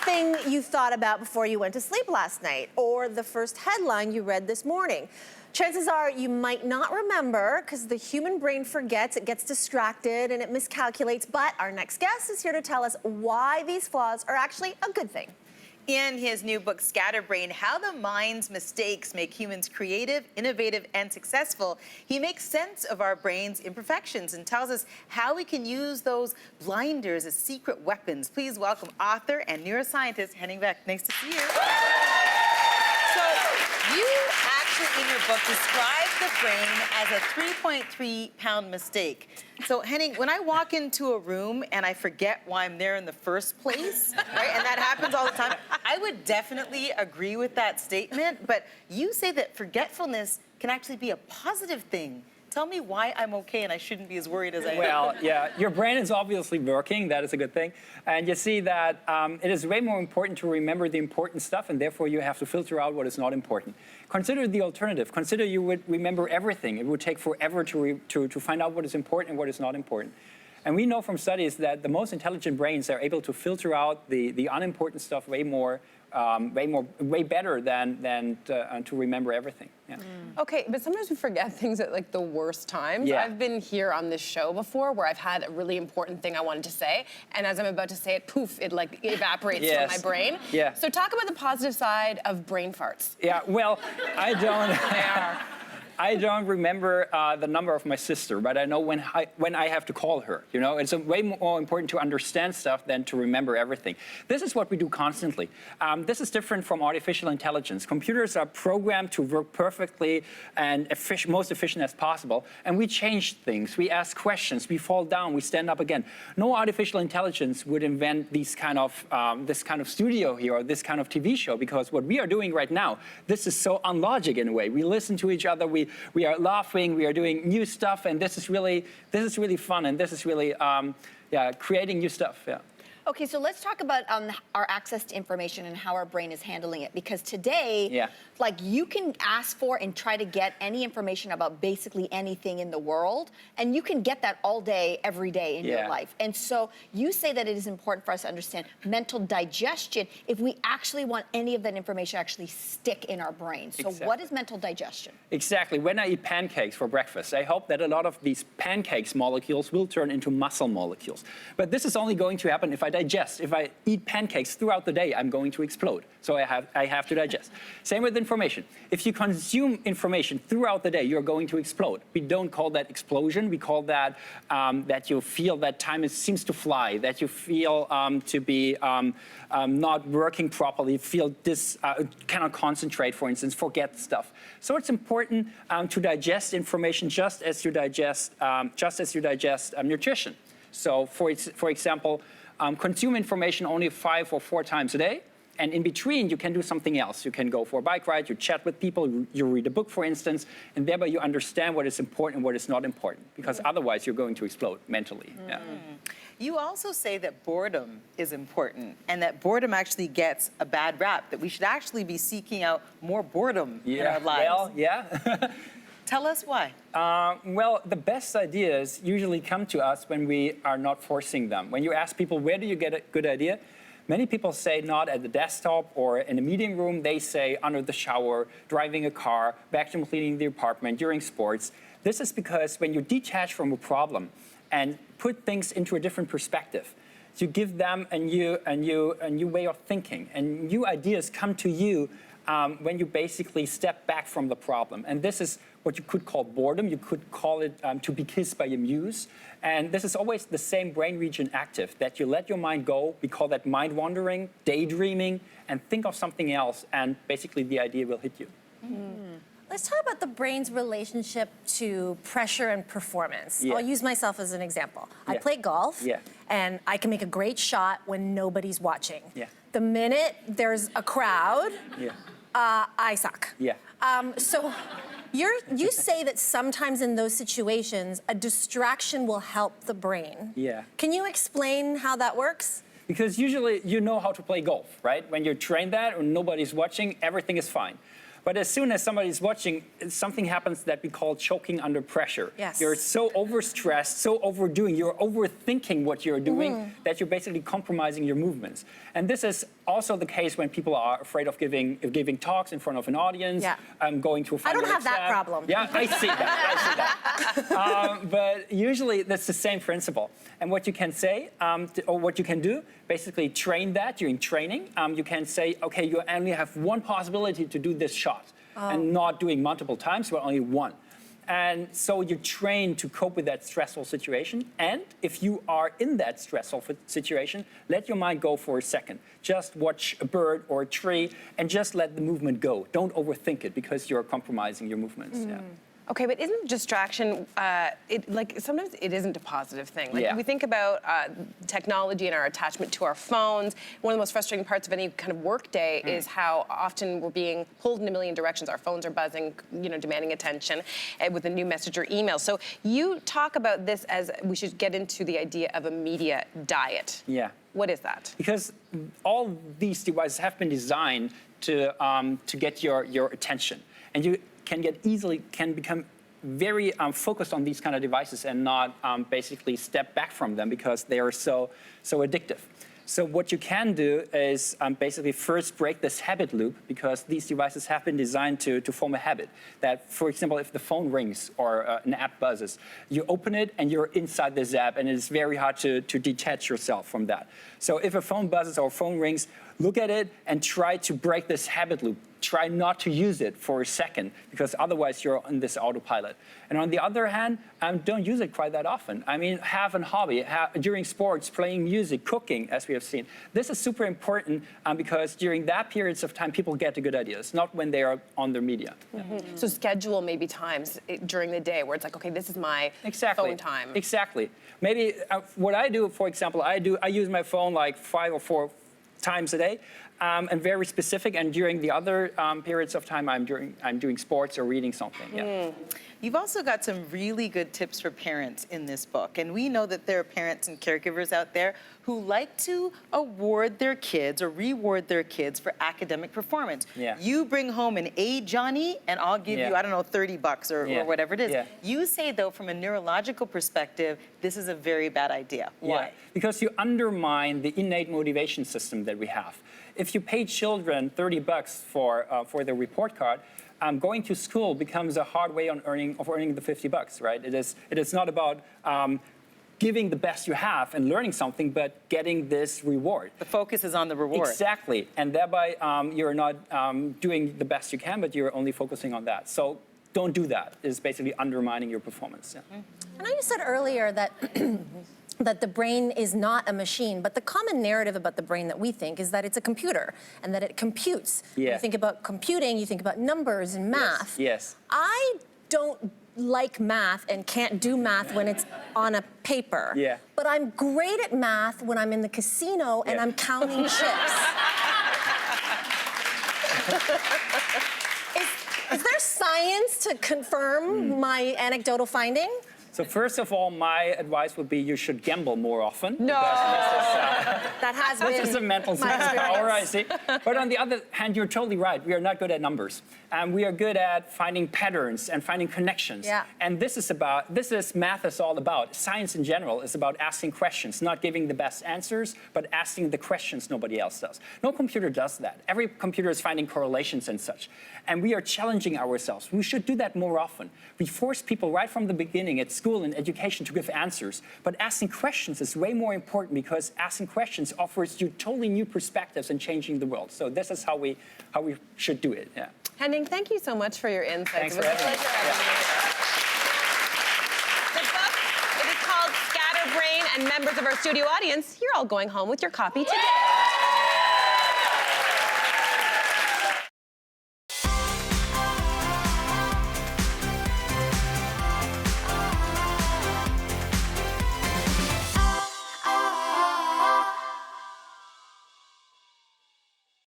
thing you thought about before you went to sleep last night, or the first headline you read this morning. Chances are you might not remember because the human brain forgets, it gets distracted, and it miscalculates. But our next guest is here to tell us why these flaws are actually a good thing. In his new book, Scatterbrain, How the Mind's Mistakes Make Humans Creative, Innovative, and Successful, he makes sense of our brain's imperfections and tells us how we can use those blinders as secret weapons. Please welcome author and neuroscientist Henning Beck. Nice to see you. So you actually, in your book, describe the brain as a 3.3-pound mistake. So, Henning, when I walk into a room and I forget why I'm there in the first place, right, and that happens all the time, I would definitely agree with that statement, but you say that forgetfulness can actually be a positive thing. Tell me why I'm okay and I shouldn't be as worried as I am. Well, yeah, your brain is obviously working. That is a good thing. And you see that it is way more important to remember the important stuff, and therefore you have to filter out what is not important. Consider the alternative. Consider you would remember everything. It would take forever to find out what is important and what is not important. And we know from studies that the most intelligent brains are able to filter out the unimportant stuff way better than to remember everything. Yeah. Okay, but sometimes we forget things at like the worst times. Yeah. I've been here on this show before where I've had a really important thing I wanted to say, and as I'm about to say it, poof, it like evaporates from my brain. Yeah. So talk about the positive side of brain farts. Yeah, well, I don't remember the number of my sister, but I know when I have to call her. You know, it's way more important to understand stuff than to remember everything. This is what we do constantly. This is different from artificial intelligence. Computers are programmed to work perfectly and most efficient as possible, and we change things. We ask questions. We fall down. We stand up again. No artificial intelligence would invent this kind of studio here or this kind of TV show, because what we are doing right now, this is so unlogic in a way. We listen to each other. We are laughing, we are doing new stuff, and this is really fun, and this is really creating new stuff. Yeah. Okay, so let's talk about our access to information and how our brain is handling it. Because today, like, you can ask for and try to get any information about basically anything in the world, and you can get that all day, every day in your life. And so you say that it is important for us to understand mental digestion if we actually want any of that information to actually stick in our brain. So what is mental digestion? Exactly. When I eat pancakes for breakfast, I hope that a lot of these pancakes molecules will turn into muscle molecules. But this is only going to happen if I digest. If I eat pancakes throughout the day, I'm going to explode. So I have to digest. Same with information. If you consume information throughout the day, you're going to explode. We don't call that explosion. We call that that you feel that time seems to fly, that you feel to be not working properly, feel cannot concentrate, for instance, forget stuff. So it's important to digest information just as you digest nutrition. So for example, consume information only 5 or 4 times a day, and in between you can do something else. You can go for a bike ride, you chat with people, you read a book, for instance, and thereby you understand what is important and what is not important, because otherwise you're going to explode mentally. Yeah. You also say that boredom is important, and that boredom actually gets a bad rap, that we should actually be seeking out more boredom in our lives. Well, yeah. Tell us why. Well, the best ideas usually come to us when we are not forcing them. When you ask people, where do you get a good idea? Many people say not at the desktop or in a meeting room. They say under the shower, driving a car, vacuum cleaning the apartment, during sports. This is because when you detach from a problem and put things into a different perspective, you give them a new way of thinking, and new ideas come to you when you basically step back from the problem. And this is what you could call boredom. You could call it to be kissed by a muse. And this is always the same brain region active, that you let your mind go. We call that mind wandering, daydreaming, and think of something else, and basically the idea will hit you. Let's talk about the brain's relationship to pressure and performance. I'll use myself as an example. I play golf, and I can make a great shot when nobody's watching. The minute there's a crowd, I suck. So you say that sometimes in those situations, a distraction will help the brain. Can you explain how that works? Because usually you know how to play golf, right? When you train that and nobody's watching, everything is fine. But as soon as somebody's watching, something happens that we call choking under pressure. Yes. You're so overstressed, so overdoing, you're overthinking what you're doing that you're basically compromising your movements. And this is also the case when people are afraid of giving talks in front of an audience, going to a I don't have that problem. Yeah, I see that. But usually that's the same principle. And what you can say, or what you can do, basically train that during training. You can say, okay, you only have one possibility to do this shot, and not doing multiple times, but only one. And so you train to cope with that stressful situation. And if you are in that stressful situation, let your mind go for a second. Just watch a bird or a tree and just let the movement go. Don't overthink it because you're compromising your movements. Yeah. Okay, but isn't distraction, sometimes it isn't a positive thing. Like, we think about technology and our attachment to our phones. One of the most frustrating parts of any kind of work day is how often we're being pulled in a million directions. Our phones are buzzing, demanding attention with a new message or email. So you talk about this as we should get into the idea of a media diet. Yeah. What is that? Because all these devices have been designed to get your attention. And you can become very focused on these kind of devices and not basically step back from them because they are so addictive. So what you can do is basically first break this habit loop, because these devices have been designed to form a habit. That, for example, if the phone rings or an app buzzes, you open it and you're inside this app, and it's very hard to detach yourself from that. So if a phone buzzes or a phone rings, look at it and try to break this habit loop. Try not to use it for a second, because otherwise you're on this autopilot. And on the other hand, don't use it quite that often. I mean, have a hobby, during sports, playing music, cooking, as we have seen. This is super important because during that periods of time, people get the good ideas, not when they are on their media. So schedule maybe times during the day where it's like, okay, this is my phone time. Exactly. Maybe what I do, for example, I use my phone like 5 or 4 times a day, and very specific. And during the other periods of time, I'm doing sports or reading something. Yeah. You've also got some really good tips for parents in this book. And we know that there are parents and caregivers out there who like to award their kids or reward their kids for academic performance. Yeah. You bring home an A, Johnny, and I'll give you, I don't know, $30 or whatever it is. Yeah. You say, though, from a neurological perspective, this is a very bad idea. Why? Yeah. Because you undermine the innate motivation system that we have. If you pay children $30 for their report card, going to school becomes a hard way of earning the $50, right? It is not about giving the best you have and learning something, but getting this reward. The focus is on the reward. Exactly, and thereby you're not doing the best you can, but you're only focusing on that. So don't do that. It's basically undermining your performance. Yeah. I know you said earlier that that the brain is not a machine, but the common narrative about the brain that we think is that it's a computer and that it computes. Yeah. When you think about computing, you think about numbers and math. Yes. I don't like math and can't do math when it's on a paper. Yeah. But I'm great at math when I'm in the casino and I'm counting chips. Is there science to confirm my anecdotal finding? So first of all, my advice would be you should gamble more often. No. That has been This is a mental superpower, I see. But on the other hand, you're totally right. We are not good at numbers. We are good at finding patterns and finding connections. Yeah. And math is all about. Science in general is about asking questions, not giving the best answers, but asking the questions nobody else does. No computer does that. Every computer is finding correlations and such. And we are challenging ourselves. We should do that more often. We force people right from the beginning at school and education to give answers. But asking questions is way more important, because asking questions offers you totally new perspectives and changing the world. So this is how we should do it. Yeah. Henning, thank you so much for your insights. Thanks for having me. The book, it is called Scatterbrain, and members of our studio audience, you're all going home with your copy today.